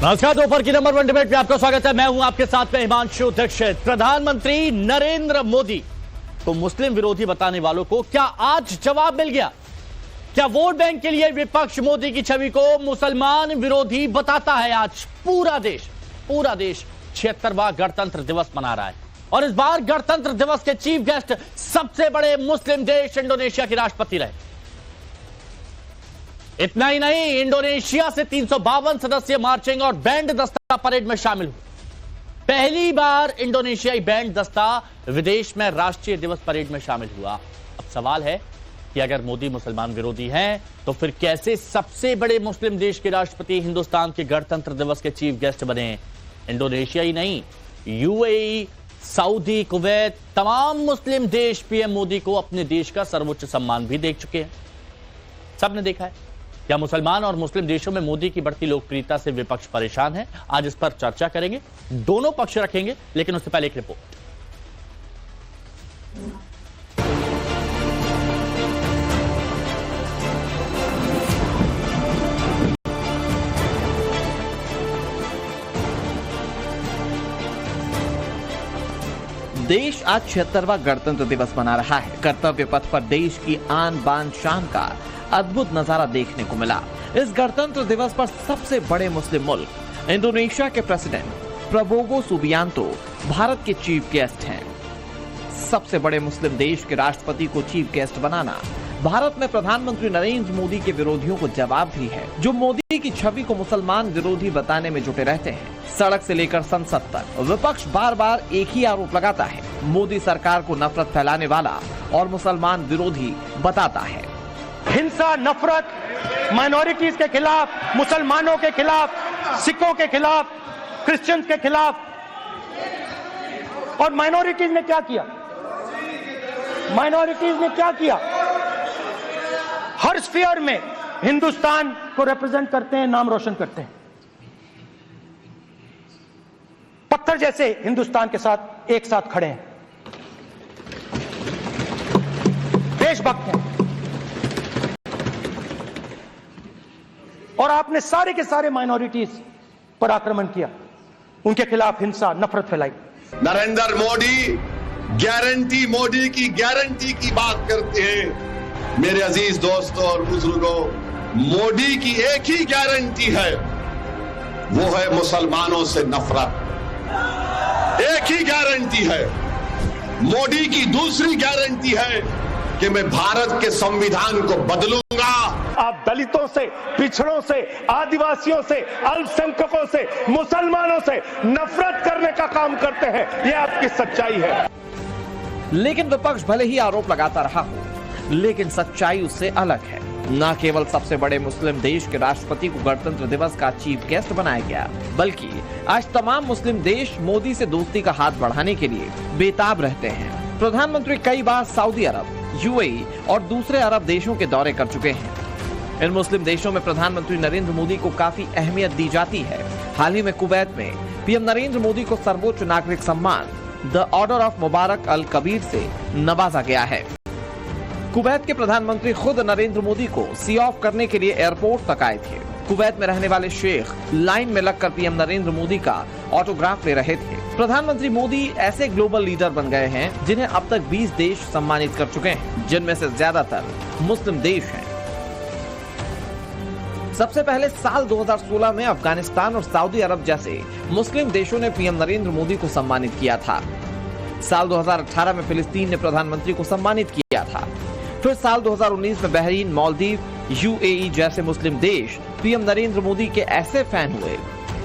नमस्कार, दोपहर की नंबर 1 डिबेट में आपका स्वागत है। मैं हूं आपके साथ में हिमांशु दीक्षित। प्रधानमंत्री नरेंद्र मोदी को मुस्लिम विरोधी बताने वालों को क्या आज जवाब मिल गया? क्या वोट बैंक के लिए विपक्ष मोदी की छवि को मुसलमान विरोधी बताता है? आज पूरा देश 76वां गणतंत्र दिवस मना रहा है और इस बार गणतंत्र दिवस के चीफ गेस्ट सबसे बड़े मुस्लिम देश इंडोनेशिया के राष्ट्रपति रहे। इतना ही नहीं, इंडोनेशिया से 352 सदस्य मार्चिंग और बैंड दस्ता परेड में शामिल हुए। पहली बार इंडोनेशियाई बैंड दस्ता विदेश में राष्ट्रीय दिवस परेड में शामिल हुआ। अब सवाल है कि अगर मोदी मुसलमान विरोधी हैं तो फिर कैसे सबसे बड़े मुस्लिम देश के राष्ट्रपति हिंदुस्तान के गणतंत्र दिवस के चीफ गेस्ट बने? इंडोनेशिया ही नहीं, यूएई, सऊदी, कुवैत, तमाम मुस्लिम देश पीएम मोदी को अपने देश का सर्वोच्च सम्मान भी दे चुके हैं। सबने देखा है। क्या मुसलमान और मुस्लिम देशों में मोदी की बढ़ती लोकप्रियता से विपक्ष परेशान है? आज इस पर चर्चा करेंगे, दोनों पक्ष रखेंगे, लेकिन उससे पहले एक रिपोर्ट। देश आज 76वां गणतंत्र दिवस मना रहा है। कर्तव्य पथ पर देश की आन बान शान का अद्भुत नजारा देखने को मिला। इस गणतंत्र दिवस पर सबसे बड़े मुस्लिम मुल्क इंडोनेशिया के प्रेसिडेंट प्रबोवो सुबियांतो भारत के चीफ गेस्ट हैं। सबसे बड़े मुस्लिम देश के राष्ट्रपति को चीफ गेस्ट बनाना भारत में प्रधानमंत्री नरेंद्र मोदी के विरोधियों को जवाब भी है, जो मोदी की छवि को मुसलमान विरोधी बताने में जुटे रहते हैं। सड़क से लेकर संसद तक विपक्ष बार बार एक ही आरोप लगाता है, मोदी सरकार को नफरत फैलाने वाला और मुसलमान विरोधी बताता है। हिंसा, नफरत, माइनॉरिटीज के खिलाफ, मुसलमानों के खिलाफ, सिखों के खिलाफ, क्रिश्चियंस के खिलाफ। और माइनॉरिटीज ने क्या किया? माइनॉरिटीज ने क्या किया? हर स्फीयर में हिंदुस्तान को रिप्रेजेंट करते हैं, नाम रोशन करते हैं। पत्थर जैसे हिंदुस्तान के साथ एक साथ खड़े हैं, देशभक्त हैं। और आपने सारे के सारे माइनॉरिटीज पर आक्रमण किया, उनके खिलाफ हिंसा, नफरत फैलाई। नरेंद्र मोदी गारंटी, मोदी की गारंटी की बात करते हैं। मेरे अजीज दोस्तों और बुजुर्गों, मोदी की एक ही गारंटी है, वो है मुसलमानों से नफरत। एक ही गारंटी है। मोदी की दूसरी गारंटी है कि मैं भारत के संविधान को बदलूंगा। आप दलितों से, पिछड़ों से, आदिवासियों से, अल्पसंख्यकों से, मुसलमानों से नफरत करने का काम करते हैं। यह आपकी सच्चाई है। लेकिन विपक्ष भले ही आरोप लगाता रहा हो, लेकिन सच्चाई उससे अलग है। न केवल सबसे बड़े मुस्लिम देश के राष्ट्रपति को गणतंत्र दिवस का चीफ गेस्ट बनाया गया, बल्कि आज तमाम मुस्लिम देश मोदी से दोस्ती का हाथ बढ़ाने के लिए बेताब रहते हैं। प्रधानमंत्री कई बार सऊदी अरब, यूएई और दूसरे अरब देशों के दौरे कर चुके हैं। इन मुस्लिम देशों में प्रधानमंत्री नरेंद्र मोदी को काफी अहमियत दी जाती है। हाल ही में कुवैत में पीएम नरेंद्र मोदी को सर्वोच्च नागरिक सम्मान द ऑर्डर ऑफ मुबारक अल कबीर से नवाजा गया है। कुवैत के प्रधानमंत्री खुद नरेंद्र मोदी को सी ऑफ करने के लिए एयरपोर्ट तक आए थे। कुवैत में रहने वाले शेख लाइन में लगकर पीएम नरेंद्र मोदी का ऑटोग्राफ ले रहे थे। प्रधानमंत्री मोदी ऐसे ग्लोबल लीडर बन गए हैं जिन्हें अब तक 20 देश सम्मानित कर चुके हैं, जिनमें से ज्यादातर मुस्लिम देश हैं। सबसे पहले साल 2016 में अफगानिस्तान और सऊदी अरब जैसे मुस्लिम देशों ने पीएम नरेंद्र मोदी को सम्मानित किया था। साल 2018 में फिलिस्तीन ने प्रधानमंत्री को सम्मानित किया था। फिर साल 2019 में बहरीन, मालदीव, यूएई जैसे मुस्लिम देश पीएम नरेंद्र मोदी के ऐसे फैन हुए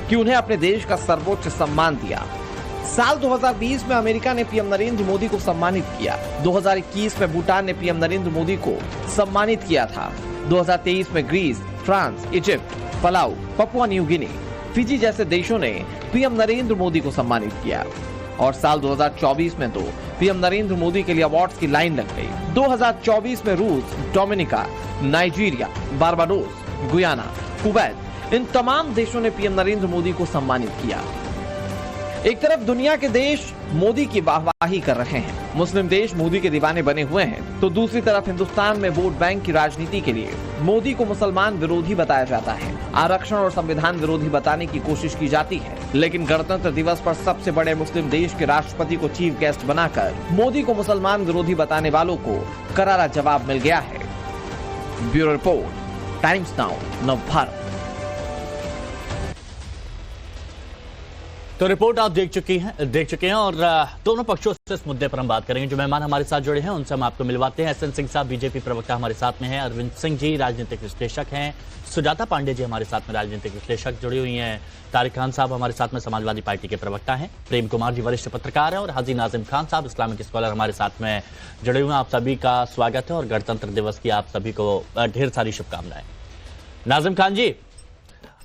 कि उन्हें अपने देश का सर्वोच्च सम्मान दिया। साल 2020 में अमेरिका ने पीएम नरेंद्र मोदी को सम्मानित किया। 2021 में भूटान ने पीएम नरेंद्र मोदी को सम्मानित किया था। 2023 में Greece, France, Egypt, Palau, Papua New Guinea, Fiji जैसे देशों ने पीएम नरेंद्र मोदी को सम्मानित किया। और साल 2024 में तो पीएम नरेंद्र मोदी के लिए अवार्ड्स की लाइन लग गई। 2024 में रूस, Dominica, Nigeria, Barbados, Guyana, Kuwait, इन तमाम देशों ने पीएम नरेंद्र मोदी को सम्मानित किया। एक तरफ दुनिया के देश मोदी की वाहवाही कर रहे हैं, मुस्लिम देश मोदी के दीवाने बने हुए हैं, तो दूसरी तरफ हिंदुस्तान में वोट बैंक की राजनीति के लिए मोदी को मुसलमान विरोधी बताया जाता है, आरक्षण और संविधान विरोधी बताने की कोशिश की जाती है, लेकिन गणतंत्र दिवस पर सबसे बड़े मुस्लिम देश के राष्ट्रपति को चीफ गेस्ट बनाकर मोदी को मुसलमान विरोधी बताने वालों को करारा जवाब मिल गया है। Bureau report, times now, Navbharat. तो रिपोर्ट आप देख चुके हैं और दोनों पक्षों से इस मुद्दे पर हम बात करेंगे। जो मेहमान हमारे साथ जुड़े हैं उनसे हम आपको मिलवाते हैं। एसएन सिंह साहब बीजेपी प्रवक्ता हमारे साथ में हैं, अरविंद सिंह जी राजनीतिक विश्लेषक हैं, सुजाता पांडे जी हमारे साथ में राजनीतिक विश्लेषक जुड़ी हुई हैं, तारिक खान साहब हमारे साथ में समाजवादी पार्टी के प्रवक्ता हैं, प्रेम कुमार जी वरिष्ठ पत्रकार हैं और हाजी नाजिम खान साहब इस्लामिक स्कॉलर हमारे साथ में जुड़े हुए हैं। आप सभी का स्वागत है और गणतंत्र दिवस की आप सभी को ढेर सारी शुभकामनाएं। नाजिम खान जी,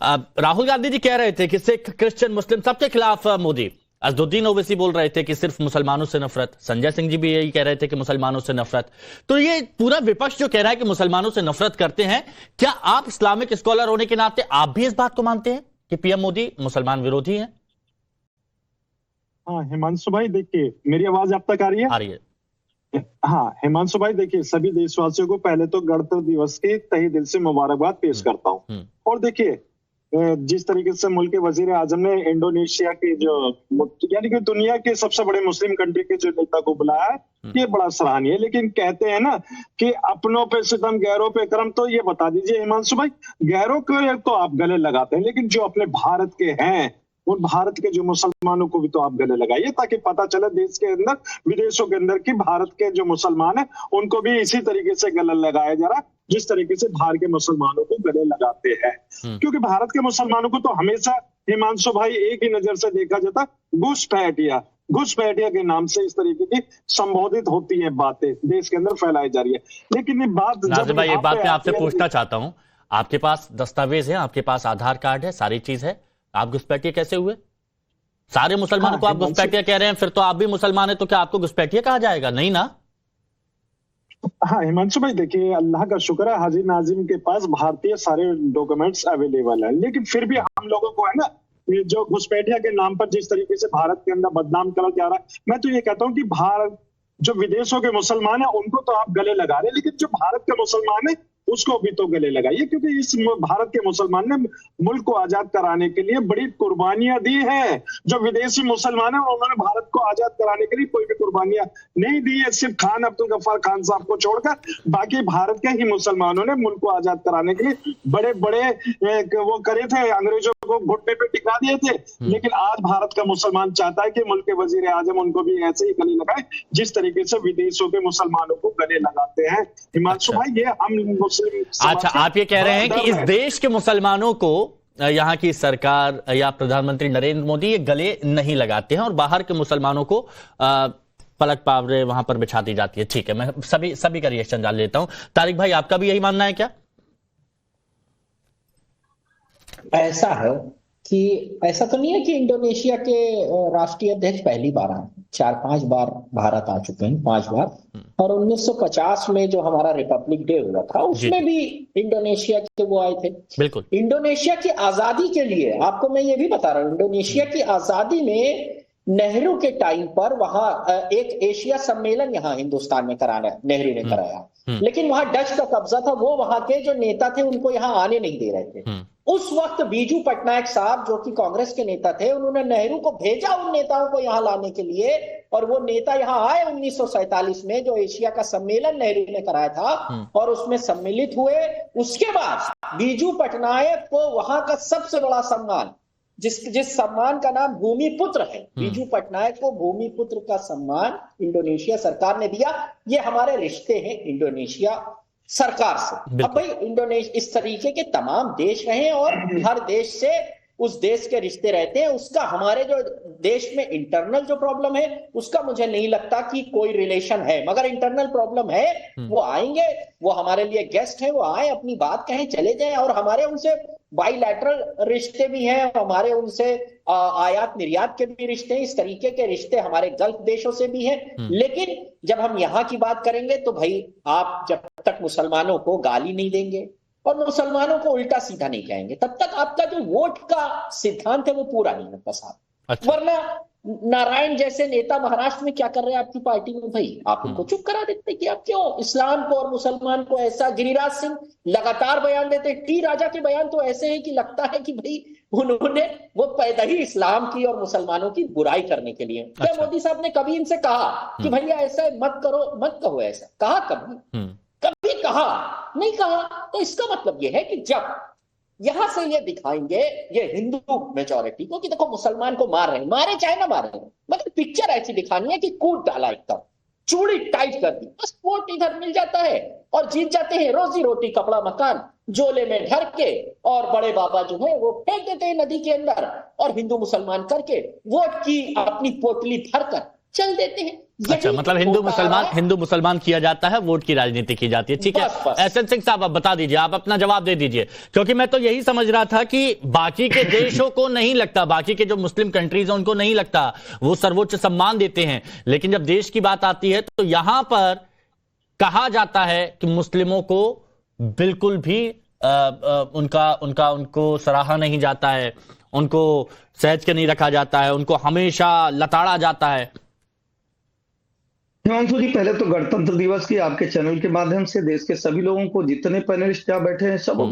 राहुल गांधी जी कह रहे थे कि सिख, क्रिश्चियन, मुस्लिम सबके खिलाफ मोदी। असदुद्दीन ओवैसी बोल रहे थे कि सिर्फ मुसलमानों से नफरत। संजय सिंह जी भी यही कह रहे थे कि मुसलमानों से नफरत। तो ये पूरा विपक्ष जो कह रहा है कि मुसलमानों से नफरत करते हैं, क्या आप इस्लामिक स्कॉलर होने के नाते आप भी इस बात को मानते हैं कि पीएम मोदी मुसलमान विरोधी हैं? हाँ हिमांशु भाई, देखिए मेरी आवाज आप तक आ रही है? आ रही है। हाँ हिमांशु भाई, देखिए सभी देशवासियों को पहले तो गणतंत्र दिवस की तहे दिल से मुबारकबाद पेश करता हूँ। और देखिए जिस तरीके से मुल्क के वजीर आजम ने इंडोनेशिया के जो यानी कि दुनिया के सबसे बड़े मुस्लिम कंट्री के जो नेता को बुलाया है, ये बड़ा सराहनीय है। लेकिन कहते हैं ना कि अपनों पे सितम गैरों पे करम, तो ये बता दीजिए हिमांशु भाई, गैरों को तो आप गले लगाते हैं, लेकिन जो अपने भारत के हैं उन भारत के जो मुसलमानों को भी तो आप गले लगाइए, ताकि पता चले देश के अंदर, विदेशों के अंदर कि भारत के जो मुसलमान हैं उनको भी इसी तरीके से गले लगाया जा रहा है जिस तरीके से बाहर के मुसलमानों को गले लगाते हैं। क्योंकि भारत के मुसलमानों को तो हमेशा हिमांशु भाई एक ही नजर से देखा जाता, घुसपैठिया के नाम से इस तरीके की संबोधित होती है, बातें देश के अंदर फैलाई जा रही है। लेकिन ये बात नाजिम भाई, एक बात मैं आपसे पूछना चाहता हूँ, आपके पास दस्तावेज है, आपके पास आधार कार्ड है, सारी चीज है, आप घुसपैठिया कैसे हुए? सारे मुसलमानों को आप घुसपैठिया कह रहे हैं, फिर तो आप भी मुसलमान है, तो क्या आपको घुसपैठिया कहा जाएगा? नहीं ना। हाँ हिमांशु भाई, देखिए अल्लाह का शुक्र है हाजी नाजिम के पास भारतीय सारे डॉक्यूमेंट्स अवेलेबल है, लेकिन फिर भी हम लोगों को है ना, ये जो घुसपैठिया के नाम पर जिस तरीके से भारत के अंदर बदनाम करा जा रहा है, मैं तो ये कहता हूँ कि भारत जो विदेशों के मुसलमान है उनको तो आप गले लगा रहे हैं, लेकिन जो भारत के मुसलमान है उसको भी तो गले लगाइए, क्योंकि इस भारत के मुसलमान ने मुल्क को आजाद कराने के लिए बड़ी कुर्बानियां दी हैं। जो विदेशी मुसलमान है उन्होंने भारत को आजाद कराने के लिए कोई भी कुर्बानियां नहीं दी है, सिर्फ खान अब्दुल गफ्फार खान साहब को छोड़कर बाकी भारत के ही मुसलमानों ने मुल्क को आजाद कराने के लिए बड़े बड़े वो करे थे, अंग्रेजों को घुटने पे टिका दिए थे। लेकिन आज भारत का मुसलमान चाहता है कि मुल्क के वजीर आजम उनको भी ऐसे ही गले लगाए जिस तरीके से विदेशों के मुसलमानों को गले लगाते हैं। हिमांशु भाई, ये हम अच्छा, आप ये कह रहे हैं कि इस देश के मुसलमानों को यहाँ की सरकार या प्रधानमंत्री नरेंद्र मोदी ये गले नहीं लगाते हैं और बाहर के मुसलमानों को पलक पावरे वहां पर बिछा दी जाती है। ठीक है, मैं सभी का रिएक्शन जान लेता हूं। तारिक भाई, आपका भी यही मानना है क्या? ऐसा है कि ऐसा तो नहीं है कि इंडोनेशिया के राष्ट्रीय अध्यक्ष पहली बार आए, 4-5 बार भारत आ चुके हैं, 5 बार। और 1950 में जो हमारा रिपब्लिक डे हुआ था उसमें भी इंडोनेशिया के वो आए थे। बिल्कुल। इंडोनेशिया की आजादी के लिए आपको मैं ये भी बता रहा हूँ, इंडोनेशिया की आजादी में नेहरू के टाइम पर वहां एक एशिया सम्मेलन यहाँ हिंदुस्तान में कराना नेहरू ने कराया, लेकिन वहां डच का कब्जा था, वो वहां के जो नेता थे उनको यहाँ आने नहीं दे रहे थे। उस वक्त बीजू पटनायक साहब जो कि कांग्रेस के नेता थे, उन्होंने नेहरू को भेजा उन नेताओं को यहाँ लाने के लिए, और वो नेता यहाँ आए 1947 में जो एशिया का सम्मेलन नेहरू ने कराया था और उसमें सम्मिलित हुए। उसके बाद बीजू पटनायक को वहां का सबसे बड़ा सम्मान, जिस सम्मान का नाम भूमिपुत्र है, बीजू पटनायक को भूमिपुत्र का सम्मान इंडोनेशिया सरकार ने दिया। ये हमारे रिश्ते हैं इंडोनेशिया सरकार से। अब भाई इंडोनेशिया इस तरीके के तमाम देश रहे और हर देश से उस देश के रिश्ते रहते हैं, उसका हमारे जो देश में इंटरनल जो प्रॉब्लम है उसका मुझे नहीं लगता कि कोई रिलेशन है, मगर इंटरनल प्रॉब्लम है। वो आएंगे, वो हमारे लिए गेस्ट हैं, वो आए अपनी बात कहें चले जाएं, और हमारे उनसे बाइलैटरल रिश्ते भी हैं, हमारे उनसे आयात निर्यात के भी रिश्ते हैं, इस तरीके के रिश्ते हमारे गल्फ देशों से भी हैं। लेकिन जब हम यहाँ की बात करेंगे तो भाई आप जब तक मुसलमानों को गाली नहीं देंगे और मुसलमानों को उल्टा सीधा नहीं कहेंगे, तब तक आपका जो वोट का सिद्धांत है वो पूरा नहीं होता साहब। अच्छा। नारायण जैसे नेता महाराष्ट्र में क्या कर रहे हैं आपकी पार्टी में भाई? आप उनको चुप करा देते कि आप क्यों इस्लाम को और मुसलमान को ऐसा। गिरिराज सिंह लगातार बयान देते हैं, टी राजा के बयान तो ऐसे हैं कि लगता है कि भाई उन्होंने वो पैदा ही इस्लाम की और मुसलमानों की बुराई करने के लिए। क्या मोदी साहब ने कभी इनसे कहा कि भैया ऐसा मत करो, मत कहो ऐसा? कहा कभी? कभी कहा नहीं कहा। तो इसका मतलब यह है कि जब यहां से ये दिखाएंगे ये हिंदू मेजॉरिटी को कि देखो मुसलमान को मार रहे हैं, मारे चाहे ना मारे, मतलब पिक्चर ऐसी दिखानी है कि कूद डाला एकदम, चूड़ी टाइट कर दी, बस वोट इधर मिल जाता है और जीत जाते हैं। रोजी रोटी कपड़ा मकान झोले में भर के और बड़े बाबा जो है वो फेंक देते हैं नदी के अंदर और हिंदू मुसलमान करके वोट की अपनी पोटली भरकर चल देते हैं। अच्छा, मतलब हिंदू मुसलमान किया जाता है, वोट की राजनीति की जाती है। ठीक है, एसएन सिंह साहब आप बता दीजिए, आप अपना जवाब दे दीजिए, क्योंकि मैं तो यही समझ रहा था कि बाकी के देशों को नहीं लगता, बाकी के जो मुस्लिम कंट्रीज हैं उनको नहीं लगता, वो सर्वोच्च सम्मान देते हैं, लेकिन जब देश की बात आती है तो यहां पर कहा जाता है कि मुस्लिमों को बिल्कुल भी उनको सराहा नहीं जाता है, उनको सहज के नहीं रखा जाता है, उनको हमेशा लताड़ा जाता है। हिमांशु जी, पहले तो गणतंत्र दिवस की आपके चैनल के माध्यम से देश के सभी लोगों को, जितने पैनलिस्ट यहाँ बैठे हैं, सबको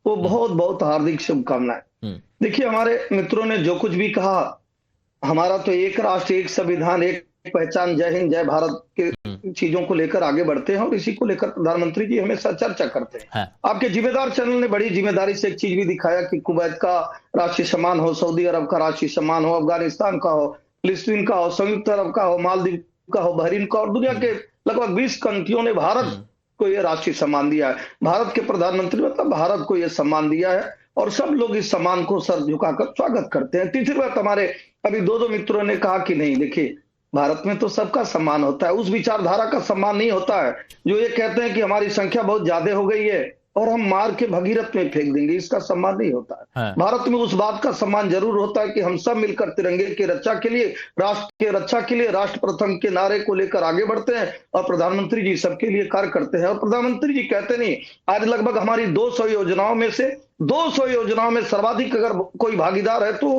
वो बहुत बहुत हार्दिक शुभकामनाएं। देखिए, हमारे मित्रों ने जो कुछ भी कहा, हमारा तो एक राष्ट्र, एक संविधान, एक पहचान, जय हिंद जय भारत के चीजों को लेकर आगे बढ़ते हैं और इसी को लेकर प्रधानमंत्री जी हमेशा चर्चा करते हैं। आपके जिम्मेदार चैनल ने बड़ी जिम्मेदारी से एक चीज भी दिखाया कि कुवैत का राष्ट्रीय सम्मान हो, सऊदी अरब का राष्ट्रीय सम्मान हो, अफगानिस्तान का हो, फिलिस्तीन का हो, संयुक्त अरब का हो, मालदीव का हो, बहरीन का, और दुनिया के लगभग 20 कंट्रियों ने भारत को यह राष्ट्रीय सम्मान दिया है। भारत के प्रधानमंत्री मतलब भारत को यह सम्मान दिया है और सब लोग इस सम्मान को सर झुकाकर स्वागत करते हैं। तीसरी बात, हमारे अभी दो मित्रों ने कहा कि नहीं, देखिए भारत में तो सबका सम्मान होता है, उस विचारधारा का सम्मान नहीं होता है जो ये कहते हैं कि हमारी संख्या बहुत ज्यादा हो गई है और हम मार के भगीरथ में फेंक देंगे, इसका सम्मान नहीं होता है। भारत में उस बात का सम्मान जरूर होता है कि हम सब मिलकर तिरंगे की रक्षा के लिए, राष्ट्र की रक्षा के लिए, राष्ट्र प्रथम के नारे को लेकर आगे बढ़ते हैं और प्रधानमंत्री जी सबके लिए कार्य करते हैं। और प्रधानमंत्री जी कहते नहीं, आज लगभग हमारी 200 योजनाओं में से 200 योजनाओं में सर्वाधिक अगर कोई भागीदार है तो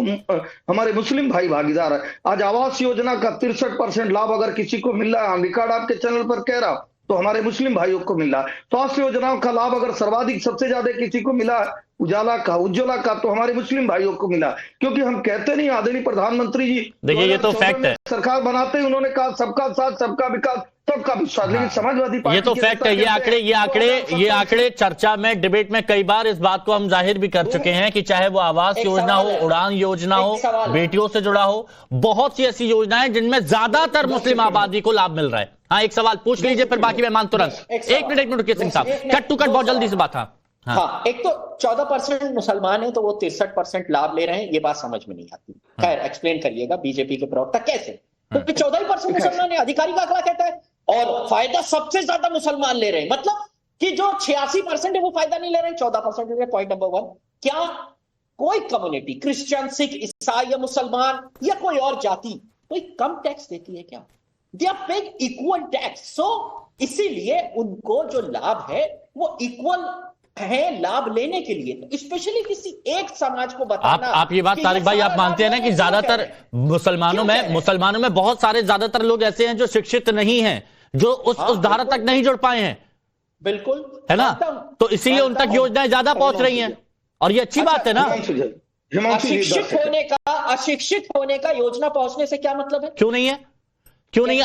हमारे मुस्लिम भाई भागीदार है। आज आवास योजना का 63% लाभ अगर किसी को मिल रहा है, रिकॉर्ड आपके चैनल पर कह रहा, तो हमारे मुस्लिम भाइयों को मिला। स्वास्थ्य योजनाओं का लाभ अगर सर्वाधिक सबसे ज्यादा किसी को मिला, उजाला का, तो हमारे मुस्लिम भाइयों को मिला। क्योंकि हम कहते नहीं, आदरणीय प्रधानमंत्री जी, देखिए ये तो फैक्ट है, सरकार बनाते ही उन्होंने कहा सबका साथ, सबका विकास, सबका विश्वास, लेकिन समाजवादी पार्टी ये तो फैक्ट है। ये आंकड़े चर्चा में, डिबेट में कई बार इस बात को हम जाहिर भी कर चुके हैं कि चाहे वो आवास योजना हो, उड़ान योजना हो, बेटियों से जुड़ा हो, बहुत सी ऐसी योजनाएं जिनमें ज्यादातर मुस्लिम आबादी को लाभ मिल रहा है। हाँ, एक सवाल पूछ लीजिए, फिर बाकी मेहमान तुरंत। एक मिनट के सिंह साहब, कट टू कट बहुत जल्दी से बात। हाँ, एक तो 14% मुसलमान है तो वो 63% लाभ ले रहे हैं, ये बात समझ में नहीं आती। खैर, एक्सप्लेन करिएगा बीजेपी के प्रवक्ता कैसे, क्योंकि 14% मुसलमान है, अधिकारी का आंकड़ा कहता है, और फायदा सबसे ज्यादा मुसलमान ले रहे हैं, मतलब कि जो 86% है वो फायदा नहीं ले रहे हैं, 14% ले रहे हैं। पॉइंट नंबर 1, क्या कोई कम्युनिटी, क्रिश्चियन, सिख, ईसाई या मुसलमान या कोई और जाति कोई कम टैक्स देती है क्या? They are paying equal tax. So इसीलिए उनको जो लाभ है वो इक्वल है लाभ लेने के लिए, स्पेशली किसी एक समाज को बताना। आप ये बात तारिक भाई, आप मानते हैं ना कि ज्यादातर मुसलमानों में बहुत सारे ज्यादातर लोग ऐसे हैं जो शिक्षित नहीं हैं, जो उस धारा तक नहीं जुड़ पाए हैं? बिल्कुल है ना, तो इसीलिए उन तक योजनाएं ज्यादा पहुंच रही हैं और ये अच्छी बात है ना। अशिक्षित होने का योजना पहुंचने से क्या मतलब है? क्यों नहीं है?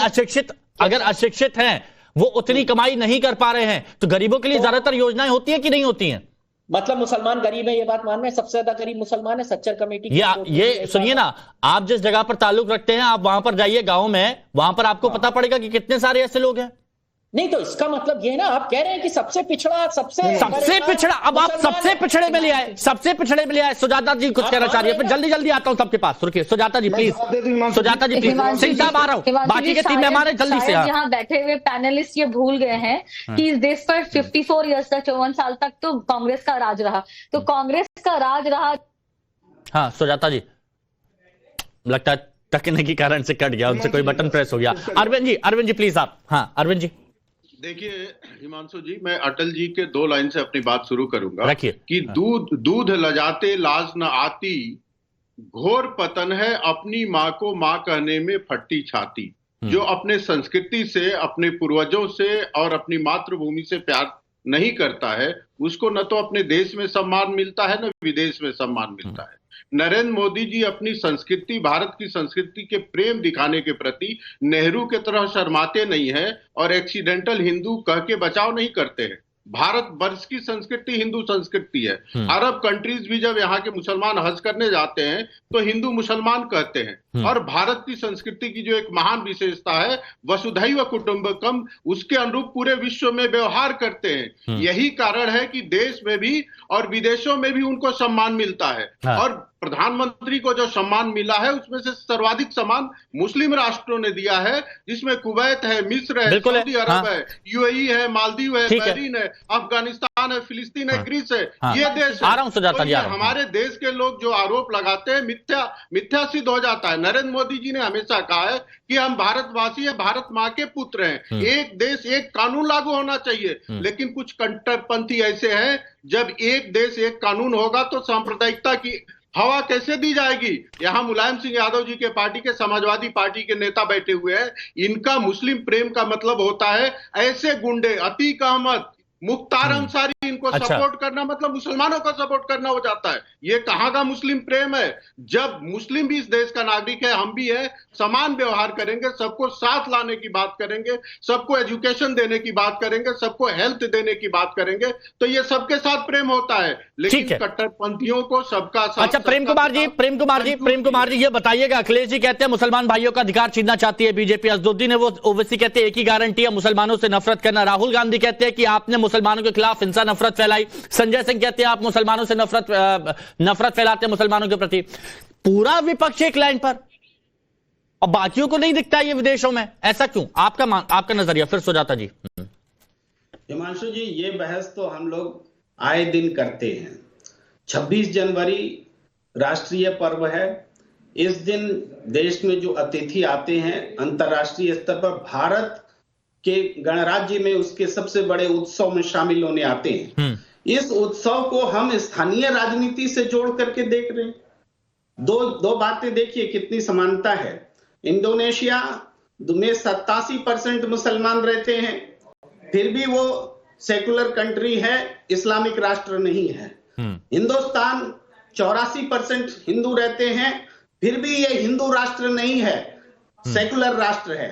अशिक्षित, अगर अशिक्षित हैं, वो उतनी कमाई नहीं कर पा रहे हैं, तो गरीबों के लिए ज्यादातर योजनाएं होती है कि नहीं होती हैं? मतलब मुसलमान गरीब है, ये बात मान रहे हैं? सबसे ज्यादा गरीब मुसलमान है। सच्चर कमेटी ये सुनिए ना, आप जिस जगह पर ताल्लुक रखते हैं, आप वहां पर जाइए गांव में, वहां पर आपको पता पड़ेगा कि कितने सारे ऐसे लोग हैं। नहीं, तो इसका मतलब ये है ना, आप कह रहे हैं कि सबसे पिछड़ा, सबसे पिछड़ा, अब आप सबसे पिछड़े में ले आए, सुजाता जी कुछ कहना चाह रही है, फिर जल्दी आता हूं सबके पास। रुकिए सुजाता जी प्लीज, सिंह साहब आ रहा हूं, बाकी के 3 मेहमान हैं, जल्दी से। यहाँ बैठे हुए पैनलिस्ट ये भूल गए हैं कि इस देश पर 54 ईयर्स तक, 54 साल तक तो कांग्रेस का राज रहा, तो कांग्रेस का राज रहा। हाँ सुजाता जी, लगता है तकनीकी कारण से कट गया, उनसे कोई बटन प्रेस हो गया। अरविंद जी प्लीज आप। हाँ अरविंद जी। देखिए हिमांशु जी, मैं अटल जी के 2 लाइन से अपनी बात शुरू करूंगा कि दूध लजाते लाज न आती, घोर पतन है अपनी माँ को माँ कहने में फट्टी छाती। जो अपने संस्कृति से, अपने पूर्वजों से और अपनी मातृभूमि से प्यार नहीं करता है, उसको न तो अपने देश में सम्मान मिलता है न विदेश में सम्मान मिलता है। नरेंद्र मोदी जी अपनी संस्कृति, भारत की संस्कृति के प्रेम दिखाने के प्रति नेहरू के तरह शर्माते नहीं हैं और एक्सीडेंटल हिंदू कह के बचाव नहीं करते हैं। भारत वर्ष की संस्कृति हिंदू संस्कृति है। अरब कंट्रीज भी जब यहाँ के मुसलमान हज करने जाते हैं तो हिंदू मुसलमान कहते हैं। और भारत की संस्कृति की जो एक महान विशेषता है वसुधैव कुटुंबकम, उसके अनुरूप पूरे विश्व में व्यवहार करते हैं। यही कारण है कि देश में भी और विदेशों में भी उनको सम्मान मिलता है। और प्रधानमंत्री को जो सम्मान मिला है उसमें से सर्वाधिक सम्मान मुस्लिम राष्ट्रों ने दिया है, जिसमें कुवैत है, मिस्र है, सऊदी अरब है, यूएई है, मालदीव है, बहरीन है, अफगानिस्तान है, फिलिस्तीन है, ग्रीस है। ये देश है। हमारे देश के लोग जो आरोप लगाते हैं मिथ्या सिद्ध हो जाता है। नरेंद्र मोदी जी ने हमेशा कहा है कि हम भारतवासी हैं, भारत माँ के पुत्र हैं, एक देश एक कानून लागू होना चाहिए। लेकिन कुछ कट्टरपंथी ऐसे हैं, जब एक देश एक कानून होगा तो सांप्रदायिकता की हवा कैसे दी जाएगी। यहाँ मुलायम सिंह यादव जी के पार्टी के, समाजवादी पार्टी के नेता बैठे हुए हैं। इनका मुस्लिम प्रेम का मतलब होता है ऐसे गुंडे, अतीक अहमद, मुख्तार अंसारी, इनको सपोर्ट करना मतलब मुसलमानों का सपोर्ट करना हो जाता है। ये कहाँ का मुस्लिम प्रेम है। जब मुस्लिम भी इस देश का नागरिक है, हम भी है, समान व्यवहार करेंगे, सबको साथ लाने की बात करेंगे, सबको एजुकेशन देने की बात करेंगे, सबको हेल्थ देने की बात करेंगे, तो ये सबके साथ प्रेम होता है। लेकिन कट्टरपंथियों को सबका साथ। अच्छा, प्रेम कुमार जी ये बताइएगा, अखिलेश जी कहते हैं मुसलमान भाइयों का अधिकार छीनना चाहती है बीजेपी, असदुद्दीन है वो ओवैसी कहते हैं एक ही गारंटी है मुसलमानों से नफरत करना, राहुल गांधी कहते हैं कि आपने मुसलमानों के खिलाफ हिंसा नफरत फैलाई, संजय सिंह कहते हैं आप मुसलमानों से नफरत फैलाते हैं मुसलमानों के प्रति। पूरा विपक्ष एक लाइन पर और बाकियों को नहीं दिखता ये विदेशों में, ऐसा क्यों? आपका नजरिया फिर सुजाता जी। हिमांशु जी, ये बहस तो हम लोग आए दिन करते हैं। 26 जनवरी राष्ट्रीय पर्व है। इस दिन देश में जो अतिथि आते हैं अंतर्राष्ट्रीय स्तर पर भारत के गणराज्य में उसके सबसे बड़े उत्सव में शामिल होने आते हैं। इस उत्सव को हम स्थानीय राजनीति से जोड़ करके देख रहे हैं। दो बातें देखिए कितनी समानता है। इंडोनेशिया में 87% मुसलमान रहते हैं, फिर भी वो सेकुलर कंट्री है, इस्लामिक राष्ट्र नहीं है। हिंदुस्तान 84% हिंदू रहते हैं, फिर भी ये हिंदू राष्ट्र नहीं है, सेकुलर राष्ट्र है।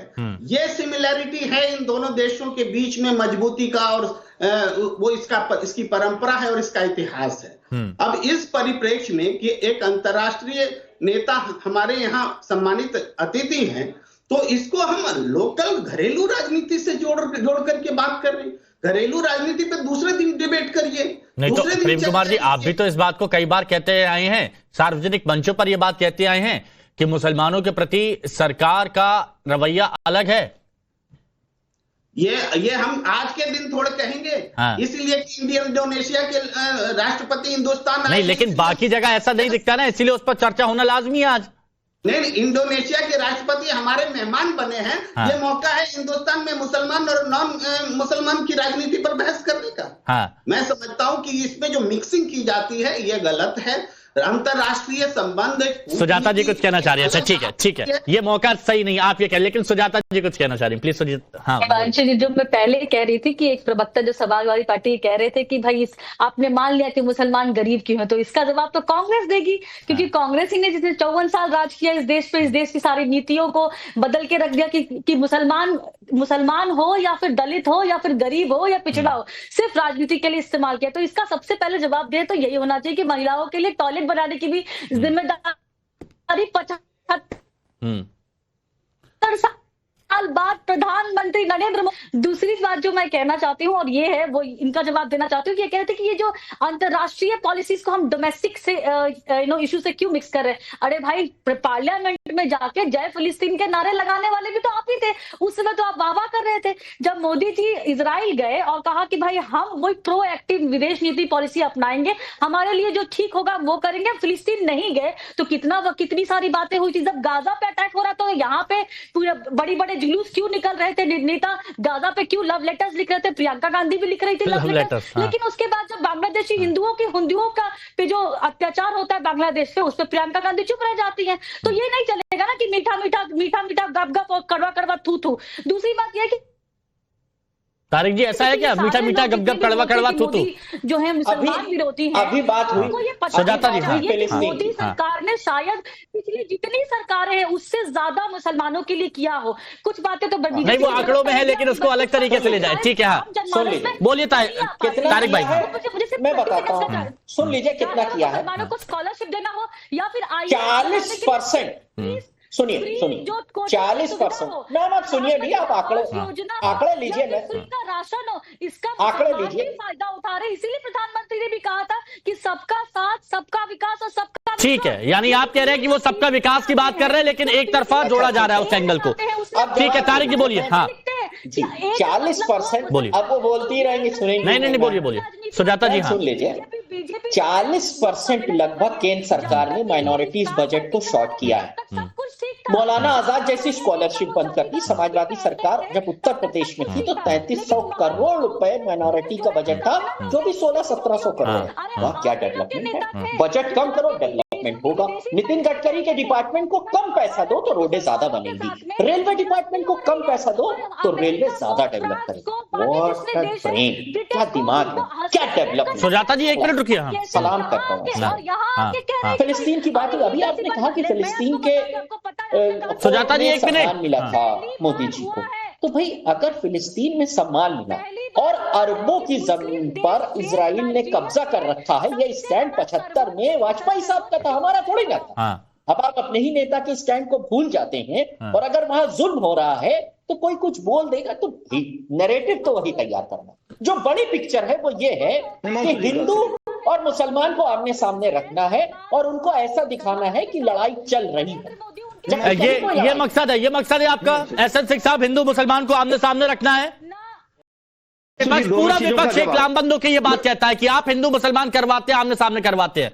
ये सिमिलैरिटी है इन दोनों देशों के बीच में मजबूती का, और वो इसकी परंपरा है और इसका इतिहास है। अब इस परिप्रेक्ष्य में कि एक अंतर्राष्ट्रीय नेता हमारे यहाँ सम्मानित अतिथि हैं, तो इसको हम लोकल घरेलू राजनीति से जोड़ करके बात कर रहे हैं। घरेलू राजनीति पे दूसरे दिन डिबेट करिए। नहीं तो प्रेम कुमार जी, आप भी तो इस बात को कई बार कहते आए हैं, सार्वजनिक मंचों पर यह बात कहते आए हैं कि मुसलमानों के प्रति सरकार का रवैया अलग है। ये हम आज के दिन थोड़े कहेंगे। इसीलिए इंडोनेशिया के राष्ट्रपति हिंदुस्तान नहीं, लेकिन बाकी जगह ऐसा नहीं दिखता ना, इसीलिए उस पर चर्चा होना लाजमी है आज। नहीं, इंडोनेशिया के राष्ट्रपति हमारे मेहमान बने हैं। ये मौका है हिंदुस्तान में मुसलमान और नॉन मुसलमान की राजनीति पर बहस करने का। मैं समझता हूं कि इसमें जो मिक्सिंग की जाती है ये गलत है। अंतरराष्ट्रीय संबंध। सुजाता जी कुछ कहना चाह रही है। ठीक है, ये मौका सही नहीं आप ये कह, लेकिन सुजाता जी कुछ कहना चाह रही है, प्लीज सुजाता। हाँ जी, जो मैं पहले कह रही थी कि एक प्रवक्ता जो समाजवादी पार्टी कह रहे थे कि भाई आपने मान लिया कि मुसलमान गरीब क्यों है, तो इसका जवाब तो कांग्रेस देगी, क्योंकि कांग्रेस ही ने जिसने 54 साल राज किया इस देश पे, इस देश की सारी नीतियों को बदल के रख दिया कि मुसलमान हो या फिर दलित हो या फिर गरीब हो या पिछड़ा हो, सिर्फ राजनीति के लिए इस्तेमाल किया। तो इसका सबसे पहले जवाब दे तो यही होना चाहिए कि महिलाओं के लिए टॉयलेट बनाने की भी जिम्मेदारी 75 साल बाद प्रधानमंत्री नरेंद्र मोदी। दूसरी बात जो मैं कहना चाहती हूँ और ये है, वो इनका जवाब देना चाहती हूँ कि ये कहते हैं कि ये जो अंतरराष्ट्रीय पॉलिसीज को हम डोमेस्टिक से इशू से क्यों मिक्स कर रहे हैं। अरे भाई, पार्लियामेंट में जाके जय फिलिस्तीन के नारे लगाने वाले भी तो आप ही थे, उस समय तो आप वाह कर रहे थे। जब मोदी जी इजराइल गए और कहा कि भाई हम वही प्रोएक्टिव विदेश नीति पॉलिसी अपनाएंगे, हमारे लिए जो ठीक होगा वो करेंगे, फिलिस्तीन नहीं गए तो कितनी सारी बातें हुई थी। जब गाजा पे अटैक हो रहा तो यहाँ पे पूरे बड़ी जुलूस क्यों निकल रहे थे, नेता गाजा पे क्यों लव लेटर्स लिख रहे थे, प्रियंका गांधी भी लिख रही थी लव लेटर्स, लेकिन उसके बाद जब बांग्लादेशी हिंदुओं का पे जो अत्याचार होता है बांग्लादेश पे, उस पर प्रियंका गांधी चुप रह जाती है। तो ये नहीं चलेगा ना कि मीठा मीठा गप गप और कड़वा थू थू। दूसरी बात यह है कि तारिक जी ऐसा है क्या, मीठा मीठा गप गप कड़वा थू थू जो है मुसलमान विरोधी है। अभी बात हुई सुजाता जी, मोदी सरकार ने शायद पिछली जितनी सरकारें हैं उससे ज्यादा मुसलमानों के लिए किया हो। कुछ बातें तो बड़ी नहीं, वो आंकड़ों में है, लेकिन उसको अलग तरीके से ले जाए। ठीक है, हाँ बोलिए तारिक भाई। मैं बताता हूँ, सुन लीजिए कितना किया है। मुसलमानों को स्कॉलरशिप देना हो या फिर 40%। सुनिए 40%। मैं मत सुनिए भी, आप आंकड़े लीजिए, का राशन हो, इसका आंकड़े लीजिए, फायदा उठा रहे। इसीलिए प्रधानमंत्री ने भी कहा था कि सबका साथ, सबका विकास और सबका। ठीक है, यानी आप कह रहे हैं कि वो सबका विकास की बात कर रहे हैं, लेकिन एक तरफा जोड़ा जा रहा है उस एंगल को। ठीक है तारिक जी बोलिए। हाँ 40%। अब वो बोलती रहेंगी, सुनेंगे। नहीं बोलिए सुजाता जी। सुन लीजिए, 40% लगभग केंद्र सरकार ने माइनॉरिटीज बजट को शॉर्ट किया है। मौलाना आजाद जैसी स्कॉलरशिप बंद कर दी। समाजवादी सरकार जब उत्तर प्रदेश में थी तो 3300 करोड़ रुपए माइनॉरिटी का बजट था, जो भी 1600-1700 करोड़। वह क्या डेवलपमेंट है? बजट कम करो, डेवलपमेंट होगा। नितिन गडकरी के डिपार्टमेंट को कम पैसा दो तो रोडें ज्यादा बनेगी, रेलवे डिपार्टमेंट को कम पैसा दो तो रेलवे ज्यादा डेवलप करेगी। व्हाट अ ब्रेन, क्या दिमाग है, क्या डेवलपमेंट। सुजाता जी 1 मिनट रुकिए। हाँ सलाम करता हूँ। फिलिस्तीन की बात हुई, अभी आपने कहा कि फिलिस्तीन के सुजाता जी 1 मिनट मिला था मोदी जी को। तो भाई अगर फिलिस्तीन में सम्मान मिला और अरबों की जमीन पर इजराइल ने कब्जा कर रखा है, ये स्टैंड 75 में वाजपेयी साहब का था, हमारा थोड़ी ना था। अब आप अपने ही नेता के स्टैंड को भूल जाते हैं। और अगर वहां जुल्म हो रहा है तो कोई कुछ बोल देगा तो नैरेटिव तो वही तैयार करना। जो बड़ी पिक्चर है वो ये है कि हिंदू और मुसलमान को आमने सामने रखना है और उनको ऐसा दिखाना है कि लड़ाई चल रही है। ये मकसद है आपका। एसएन सिंह साहब, हिंदू मुसलमान को आमने सामने रखना है। पूरा विपक्ष एक लामबंद होकर ये बात कहता है कि आप हिंदू मुसलमान करवाते हैं, आमने सामने करवाते हैं।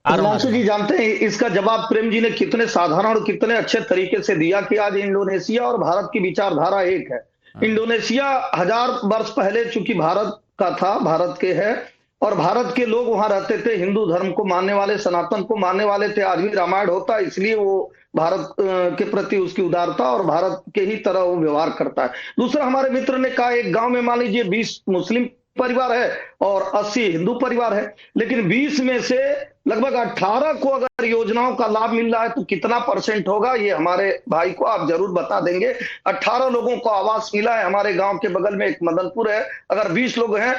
हिमांशु जी जानते हैं इसका जवाब प्रेम जी ने कितने साधारण और कितने अच्छे तरीके से दिया कि आज इंडोनेशिया और भारत की विचारधारा एक है। इंडोनेशिया 1000 वर्ष पहले चूंकि भारत का था, भारत के है, और भारत के लोग वहां रहते थे, हिंदू धर्म को मानने वाले, सनातन को मानने वाले थे। आज भी रामायण होता है, इसलिए वो भारत के प्रति उसकी उदारता और भारत के ही तरह वो व्यवहार करता है। दूसरा, हमारे मित्र ने कहा एक गांव में मान लीजिए 20 मुस्लिम परिवार है और 80 हिंदू परिवार है, लेकिन 20 में से लगभग 18 को अगर योजनाओं का लाभ मिल रहा है तो कितना % होगा, ये हमारे भाई को आप जरूर बता देंगे। 18 लोगों को आवास मिला है। हमारे गांव के बगल में एक मदनपुर है, अगर 20 लोग हैं,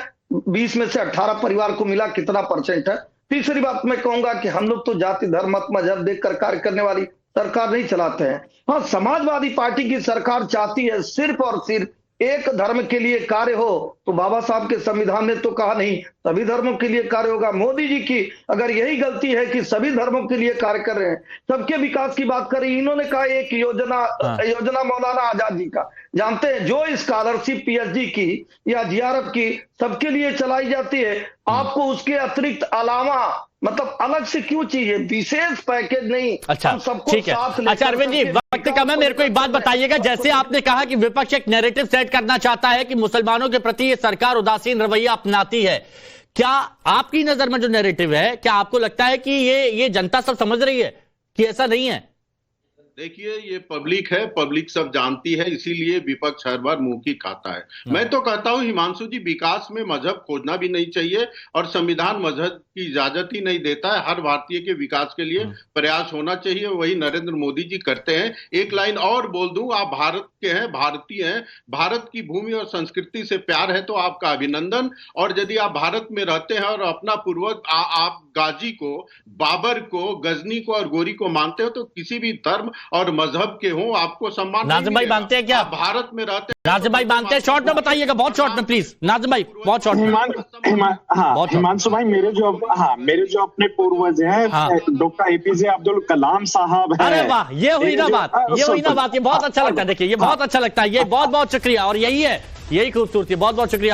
20 में से 18 परिवार को मिला, कितना % है। तीसरी बात मैं कहूंगा कि हम लोग तो जाति धर्म मत मजहब देखकर कार्य करने वाली सरकार नहीं चलाते हैं। हाँ, समाजवादी पार्टी की सरकार चाहती है सिर्फ और सिर्फ एक धर्म के लिए कार्य हो, तो बाबा साहब के संविधान ने तो कहा नहीं सभी धर्मों के लिए कार्य होगा। मोदी जी की अगर यही गलती है कि सभी धर्मों के लिए कार्य कर रहे हैं, सबके विकास की बात करें, इन्होंने कहा एक योजना मौलाना आजाद जी का, जानते हैं जो स्कॉलरशिप PhD की या GRF की सबके लिए चलाई जाती है, आपको उसके अतिरिक्त अलावा मतलब अलग से क्यों चाहिए, विशेष पैकेज नहीं। अच्छा ठीक है। अच्छा अरविंद जी वक्त कम है, मेरे को एक बात बताइएगा, जैसे आपने कहा कि विपक्ष एक नैरेटिव सेट करना चाहता है कि मुसलमानों के प्रति ये सरकार उदासीन रवैया अपनाती है, क्या आपकी नजर में जो नैरेटिव है, क्या आपको लगता है कि ये जनता सब समझ रही है कि ऐसा नहीं है? देखिए ये पब्लिक है, पब्लिक सब जानती है, इसीलिए विपक्ष हर बार मुंह की खाता है। मैं तो कहता हूं हिमांशु जी, विकास में मजहब खोजना भी नहीं चाहिए और संविधान मजहब की इजाजत ही नहीं देता है। हर भारतीय के विकास के लिए प्रयास होना चाहिए, वही नरेंद्र मोदी जी करते हैं। एक लाइन और बोल दूं, आप भारत के हैं, भारतीय हैं, भारत की भूमि और संस्कृति से प्यार है तो आपका अभिनंदन। और यदि आप भारत में रहते हैं और अपना पूर्वज आप गाजी को, बाबर को, गजनी को और गोरी को मानते हो तो किसी भी धर्म और मजहब के हो आपको सम्मान। नाज़िम भाई मानते हैं क्या? भारत में रहते हैं। नाज़िम भाई मानते हैं? शॉर्ट में बताइएगा, बहुत शॉर्ट में प्लीज। नाज़िम भाई बहुत शॉर्ट में। हिमांशु भाई, मेरे जो अपने पूर्वज हैं, डॉक्टर APJ अब्दुल कलाम साहब हैं। अरे वाह, ये हुई ना बात, ये बहुत अच्छा लगता है। देखिए ये बहुत अच्छा लगता है, ये बहुत शुक्रिया। और यही है, यही खूबसूरती। बहुत शुक्रिया।